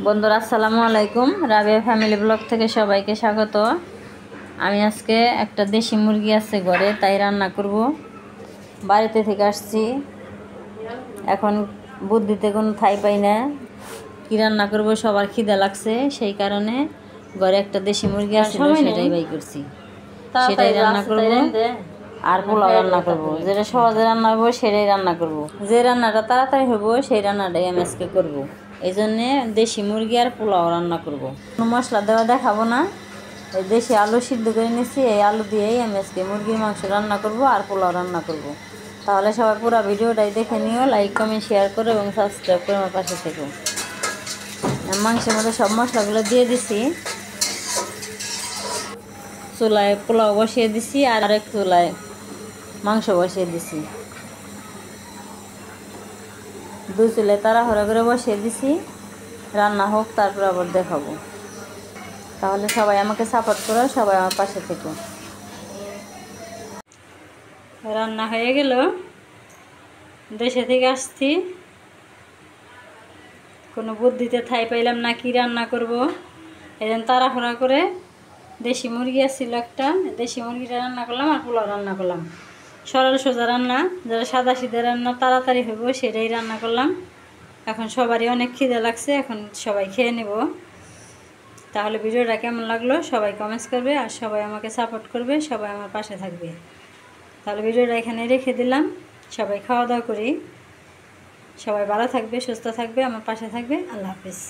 বন্ধুরা আসসালামু আলাইকুম, রাবিয়া ফ্যামিলি ব্লগ থেকে সবাইকে স্বাগত। আমি আজকে একটা দেশি মুরগি আছে ঘরে, তাই রান্না করব। বাড়িতে থেকে আসছি, এখন বুদ্ধিতে কোনো ঠাঁই পাই না, কি রান্না করব। সবার খিদা লাগছে, সেই কারণে ঘরে একটা দেশি মুরগি আছে, সেটাই বাই করছি। সেটাই রান্না করব আর পোলাও রান্না করব। যেটা সহজে রান্না করবো সেটাই রান্না করব। যে রান্নাটা তাড়াতাড়ি হবো সেই রান্নাটাই আমি আজকে করবো। এই জন্যে দেশি মুরগি আর পোলাও রান্না করব। কোনো মশলা দেওয়া দেখাবো না, এই দেশি আলু সিদ্ধ করে নিচ্ছি, এই আলু দিয়েই আমি আজকে মুরগির মাংস রান্না করব আর পোলাও রান্না করব। তাহলে সবাই পুরো ভিডিওটাই দেখে নিও, লাইক কমেন্ট শেয়ার করো এবং সাবস্ক্রাইব করে আমার পাশে থেকো। মাংসের মধ্যে সব মশলাগুলো দিয়ে দিছি, চুলায় পোলাও বসিয়ে দিছি আর আরেক চুলায় মাংস বসিয়ে দিছি। দুই চুলায় তাড়াহুড়া করে বসিয়ে দিছি, রান্না হোক তারপর আবার দেখাবো। তাহলে সবাই আমাকে সাপোর্ট করো, সবাই আমার পাশে থেকো। রান্না হয়ে গেল, দেশে থেকে আসছি, কোনো বুদ্ধিতে ঠাঁই পাইলাম না কি রান্না করব। এই জন্য তাড়াহুড়া করে দেশি মুরগি আসছিল একটা, দেশি মুরগিটা রান্না করলাম আর পোলাও রান্না করলাম। সরল সোজা রান্না, যারা সাদা সিধা রান্না তাড়াতাড়ি হইব সেটাই রান্না করলাম। এখন সবারই অনেক খিদে লাগছে, এখন সবাই খেয়ে নেব। তাহলে ভিডিওটা কেমন লাগলো সবাই কমেন্টস করবে আর সবাই আমাকে সাপোর্ট করবে, সবাই আমার পাশে থাকবে। তাহলে ভিডিওটা এখানে রেখে দিলাম, সবাই খাওয়া দাওয়া করি। সবাই ভালো থাকবে, সুস্থ থাকবে, আমার পাশে থাকবে। আল্লাহ হাফিজ।